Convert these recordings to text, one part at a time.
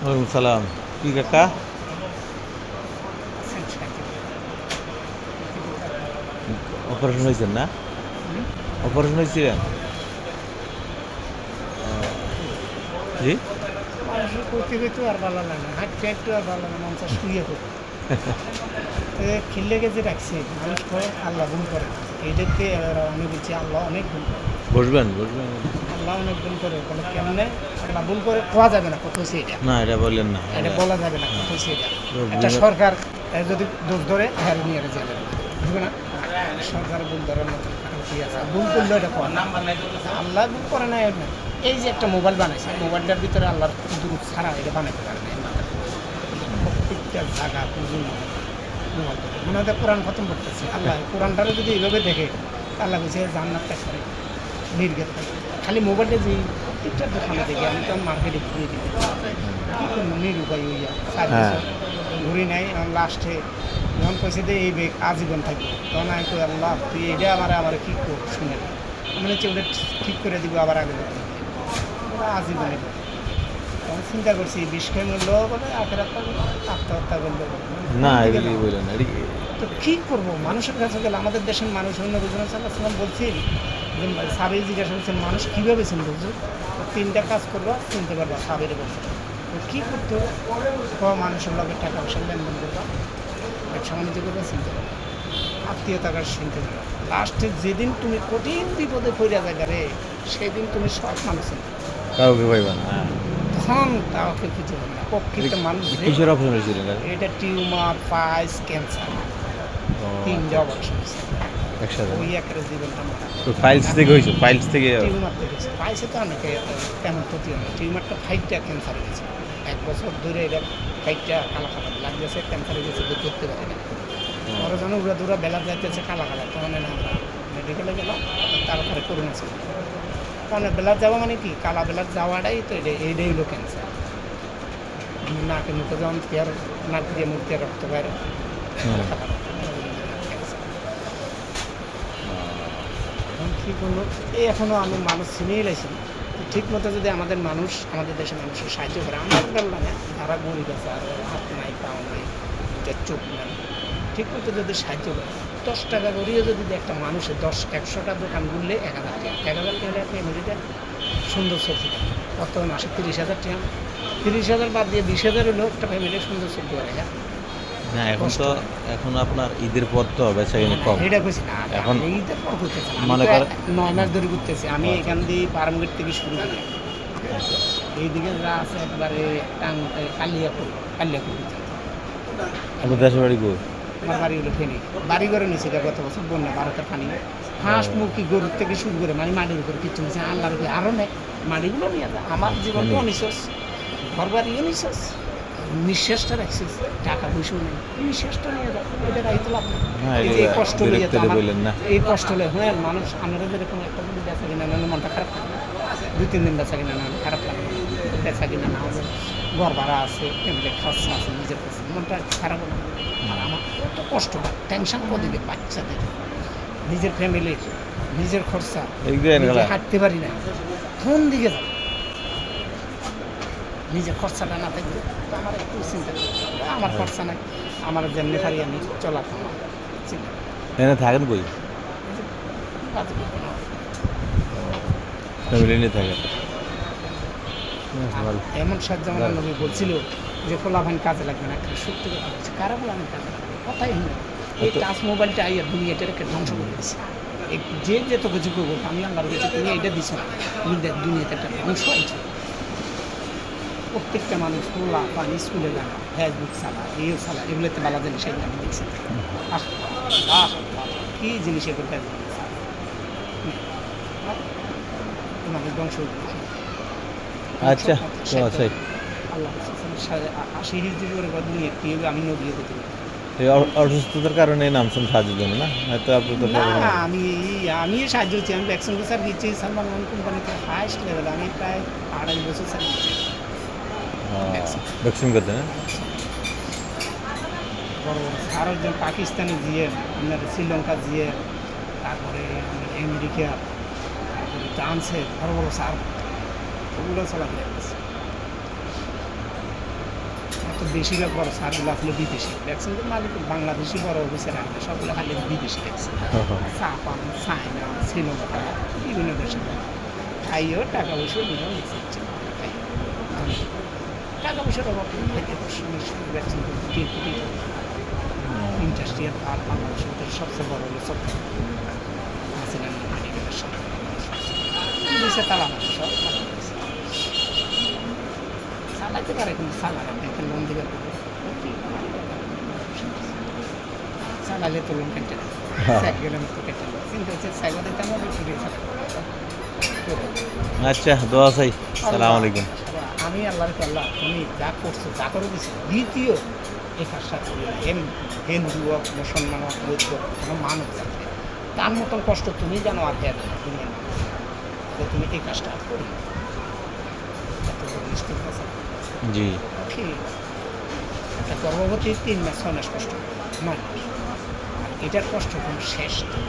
ওয়ালাইকুম সালাম। কি কাকা? অপারেশন হয়েছেন না? অপারেশন হয়েছিলেন? জি। মানুষের করতে করতে আর ভালো লাগে না, হাঁটতে হাঁটতে আর ভালো লাগে না, মন চায় শুয়ে পড়ে। খিল্লে গেছে রাখছে, মানুষ কয় আল্লাহ ভুল করে। এইটাকে আমি বলছি আল্লাহ অনেক ভুল করে, বসবেন বসবেন। আল্লাহ অনেক ভুল করে। বলে কেমনে আল্লাহ ভুল করে কোয়া যাবে না, কত হচ্ছে এটা, না এটা বললেন না। এটা বলা যাবে না, কত হচ্ছে এটা। একটা বিভিন্ন- সরকার যদি দোষ ধরে হ্যাঁ নিয়ে জেলে বুঝবে না, সরকার ভুল ধরার মতো কারণ কি আছে? ভুল করলো এটা কোয়া আল্লাহ ভুল করে না এর না। এই যে একটা মোবাইল বানাইছে, মোবাইলটার ভিতরে আল্লাহর দূর ছাড়া এটা বানাইতে পারে না। প্রত্যেকটা জায়গা পুজো মোবাইল মনে হয় কোরআন খতম করতেছে। আল্লাহ কোরআনটারে যদি এইভাবে দেখে, আল্লাহ বলছে জান্নাত ত্যাগ করে নির্গেত করে। খালি মোবাইলটা যে প্রত্যেকটা দোকানে দেখি, আমি তো মার্কেটে ঘুরে দিই, কী করবো নিরুপায় হইয়া চার বছর ঘুরি নাই। লাস্টে যখন কইছে যে এই বেগ আজীবন থাকবে, তখন আমি কই আল্লাহ তুই এটা আমার কী কর শুনে না, মনে হচ্ছে ওটা ঠিক করে দিব আবার আগে ওরা আজীবনে। তখন চিন্তা করছি বিষ খেয়ে মূল্য বলে আখেরাত পাবে, আত্মহত্যা করলে না এগুলি বললেন না। তো কী করবো? মানুষের কাছে গেলে আমাদের দেশের মানুষ অন্য বুঝলাম সাল্লাম বলছি যে সাবির জিজ্ঞাসা করছেন মানুষ কীভাবে চিনতে বুঝো, তিনটা কাজ করবা চিনতে পারবা সাবিরে বলছে। তো কী করতে হবে? মানুষের লোকের টাকা পয়সা লেনদেন করবা, ব্যবসা বাণিজ্য করবা চিনতে পারবা, আত্মীয়তাকার চিনতে পারবা। লাস্টে যেদিন তুমি কঠিন বিপদে পড়ে যাবে রে, সেদিন তুমি সব মানুষ চিনতে পারবা। কাউকে পাইবেন না। তখন কাউকে খুঁজে পাবে না, প্রকৃত মানুষ কিসের অপারেশন হয়েছিলেন? এটা টিউমার, পাইলস, ক্যান্সার, তিনটা অপারেশন হয়েছে। একসাথে ওই একের জীবনটা মারা তো ফাইলস থেকে হয়েছে? ফাইলস থেকে টিউমার থেকে পাইছে তো অনেকে তেমন ক্ষতি হয় না। টিউমারটা ফাইটটা ক্যান্সার হয়ে গেছে, 1 বছর ধরে এটা ফাইটটা কালা কালা লাগতেছে, ক্যান্সার হয়ে গেছে, করতে পারে না। ওরা যেন উড়া দুরা বেলা যাইতেছে কালা কালা, তখন আমরা মেডিকেলে গেলাম, তারপরে করোনা ছিল। কারণ বেলা যাওয়া মানে কি, কালা বেলার যাওয়াটাই তো এইটাই হলো ক্যান্সার। নাকে মুখে যখন আর নাক দিয়ে মুখ দিয়ে রক্ত বাইরে কী করলো এই এখনও আমি মানুষ চিনেই লাইছি। ঠিক মতো যদি আমাদের মানুষ, আমাদের দেশের মানুষের সাহায্য করে, আমরা বললাম না যারা গরিব আছে আর হাত নাই পাও নাই চোখ নাই, ঠিক মতো যদি সাহায্য করে, 10 টাকা করিয়ে যদি একটা মানুষের 10-100টা দোকান ঘুরলে 1000 টাকা, 1000 টাকা ফ্যামিলিটা সুন্দর চলতে পারে। কত মাসে 30,000 টাকা, 30,000 বাদ দিয়ে 20,000 হলেও একটা ফ্যামিলি সুন্দর চলতে পারে। না এখন তো এখন আপনার ঈদের পর তো বেচা কিনে কম। এটা কইছি না, এখন এইটা পর করতেছি মনে করেন 9 মাস ধরে ঘুরতেছি আমি, এখান দিয়ে পারমগেট থেকে শুরু করি, এইদিকে যা আছে একবারে কালিয়াপুর আপনার দেশের বাড়ি কই? আমার বাড়ি হলো ফেনি, বাড়ি করে নিয়েছি গত বছর বন্যা, ভারতের পানি হাঁস মুরগি গরুর থেকে শুরু করে মানে মাটির উপরে কিচ্ছু নিয়েছে, আল্লাহর উপরে আরও নেই, মাটিগুলো নিয়ে যায়। আমার জীবনটা নিঃশ্বাস, ঘর বাড়িও নিঃশ্বাস, নিঃশ্বাসটা রাখছিস, টাকা পয়সাও নেই, নিঃশ্বাসটা নিয়ে যাও, এটা রাইতে লাভ নেই। এই যে কষ্ট লইয়া তো আমার, এই কষ্ট লয় হ্যাঁ মানুষ আমরা যেরকম একটা দিন বেচা কিনা না মনটা খারাপ লাগে, 2-3 দিন বেচা কিনা না খারাপ লাগে, বেচা কিনা না হলে ঘর ভাড়া আছে, ফ্যামিলি খরচা আছে, নিজের কাছে মনটা খারাপ না। আর আমার কত কষ্ট হয়, টেনশন কদিকে বাচ্চাদের, নিজের ফ্যামিলির, নিজের খরচা, নিজে হাঁটতে পারি না, কোন দিকে যাব? নিজের খরচাটা না থাকবে তো আমার একটু চিন্তা নেই, আমার খরচা নাই, আমার যেমনি পারি আমি চলার চিন্তা এখানে থাকেন কই? ফ্যামিলি নিয়ে থাকেন? এমন সাহায্য আমার নবী বলছিল যে খোলাভান কাজে লাগবে না, সত্যি কথা বলছি, কারা বলে আমি কাজে লাগবে, কথাই নেই। এই টাচ মোবাইলটা আইয়া দুনিয়াটাকে ধ্বংস করে দিচ্ছে। যে যেত কিছু করবো আমি আল্লাহর কাছে, তুমি এইটা দিছ তুমি দুনিয়াতে একটা ধ্বংস হয়েছে। প্রত্যেকটা মানুষ খোলা পানি স্কুলে যায়, ফেসবুক চালা, ইয়ে চালা, এগুলোতে বালা জিনিস এগুলো আমি দেখছি। কী জিনিস এগুলো তোমাকে ধ্বংস করে দিচ্ছে। আচ্ছা আচ্ছা। আল্লাহ 80 হিজরি করে দুনিয়া কী হবে আমি নদী হতে পারি। এই অসুস্থতার কারণে নামছেন সাহায্যের জন্য না? হয়তো আপনি তো আমি সাহায্য হচ্ছি, আমি ভ্যাকসিন স্যার দিচ্ছি সালমান খান কোম্পানিতে হাইস্ট লেভেল, আমি প্রায় 2.5 বছর স্যার দিচ্ছি ভ্যাকসিন করতে না। বড় বড় আরও একজন পাকিস্তানি জিএম, আপনার শ্রীলঙ্কা জিএম, তারপরে আপনার আমেরিকা, তারপরে ফ্রান্সের বড় বড় স্যার, ওগুলো চলাফেরা করছে। তো বেশিরভাগ বড় স্যারগুলো আসলে বিদেশি ভ্যাকসিন মালিক বাংলাদেশি বড় অফিসার আসলে সবগুলো খালি বিদেশি ভ্যাকসিন জাপান চায়না শ্রীলঙ্কা বিভিন্ন দেশে খাইও টাকা পয়সা নিয়েও নিচ্ছে টাকা পয়সার অভাব ভ্যাকসিন কোটি কোটি ইন্ডাস্ট্রিয়াল আর বাংলাদেশের ভিতরে সবচেয়ে বড় হলো সব মেডিকেলের সাথে দিয়েছে তালা মারা সব চালাইতে পারে কিন্তু চালায় ব্যাংকে লোন দিবে চালালে তো লোন কেটে দেবে স্যাক গেলে মতো কেটে দেবে চিন্তা হচ্ছে সাইকেল দিতে আমাদের ছুটে আচ্ছা দোয়া চাই। সালাম আলাইকুম। আমি আল্লাহর আল্লাহ তুমি যা করছো যা করে দিচ্ছি দ্বিতীয় এই কাজটা করি না হিন্দু হোক মুসলমান হোক বৌদ্ধ কোনো মানব জাতি তার মতন কষ্ট তুমি জানো আর হের দুনিয়ার মানুষ তুমি এই কাজটা করি এত বড় নিশ্চিত আছে জি ঠিক একটা গর্ভবতী 3 মাস 6 মাস কষ্ট 9 মাস আর এটার কষ্ট কোনো শেষ নেই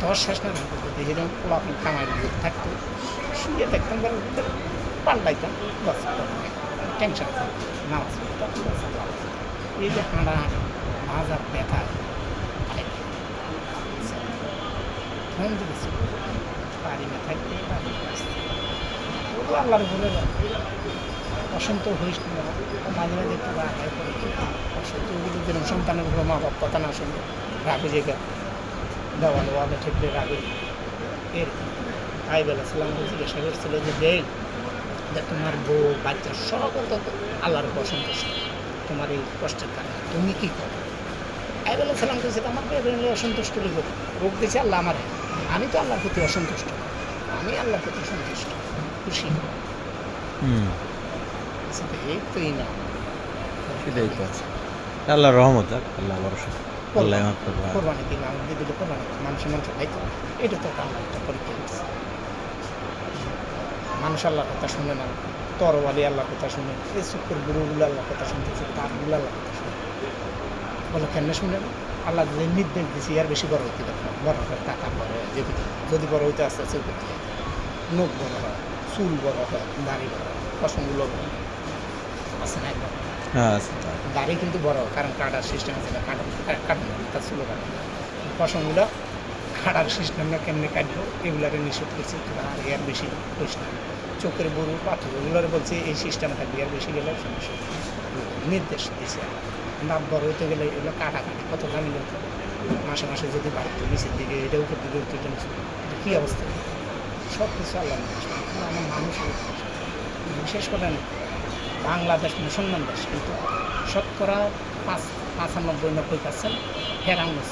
10 শেষ না যদি এরকম আপনি কামাইয়ের লোক থাকতো শুয়ে থাকতাম পাল্টাইতাম বাস টেনশন নামাজ এই যে হাঁটা হাজার ব্যথা ফোন দিয়েছি বাড়ি না থাকতে বাড়ি আসতে ওগুলো আল্লাহর বলে অসন্ত হইস না মাঝে মাঝে একটু রাগায় করে অসন্ত ওগুলো যেরকম সন্তানের উপর মা বাপ কথা না শুনবে রাগে জায়গা দেওয়াল ওয়ালে ঠেকলে রাগে এর ভাই বেলাছিলাম জিজ্ঞাসা করছিল যে দেখ যে তোমার বউ বাচ্চা সব আল্লাহর উপর অসন্তুষ্ট তোমার এই কষ্টের কারণে তুমি কী করো ভাই বেলাছিলাম বলছে আমার বেরোলে অসন্তুষ্ট রোগ দিয়েছে আল্লাহ আমার আমি তো আল্লাহর প্রতি অসন্তুষ্ট আমি আল্লাহর প্রতি সন্তুষ্ট খুশি এই তো এই না সেটাই তো আল্লাহ রহমত আল্লাহ ভরসা আল্লাহ মাফ করবে। কোরবানি দিন আমাদের দিলে কোরবানি মানুষের মানুষ খাইতো এটা তো একটা আল্লাহ একটা পরীক্ষা হচ্ছে মানুষ আল্লাহর কথা শুনে না তরবালি আল্লাহর কথা শুনে এই চুক্কর গুরুগুলো আল্লাহর কথা শুনতেছে তারগুলো আল্লাহর কথা শুনে বলে কেন শুনে না আল্লাহ যে নির্দেশ দিয়েছি আর বেশি বড় হইতে পারে বড় হয় টাকা বড় হয় যদি বড় হইতে আস্তে আস্তে করতে হয় নখ বড় হয় চুল বড় হয় দাড়ি বড় হয় পশমগুলো বড় আছে না একদম হ্যাঁ দাড়ি কিন্তু বড় কারণ কাটার সিস্টেম আছে না কাটবে তার চুলো কাটবে পশমগুলো কাটার সিস্টেম না কেমনি কাটবো এগুলারে নিষেধ করছি আর এর বেশি করিস না চোখের বড়ু পাথর ওগুলোরে বলছে এই সিস্টেম থাকবে এর বেশি গেলে সমস্যা নির্দেশ দিয়েছে নাম বড় হইতে গেলে এগুলো কাটাকাটি কত দামি লোক মাসে মাসে যদি বাড়তো নিচের দিকে এটা উপর দিকে উঠতে নিচে এটা কী অবস্থা সব কিছু আল্লাহ আমার মানুষ বিশেষ করে বাংলাদেশ মুসলমান দেশ কিন্তু শতকরা 95-90% হেরানো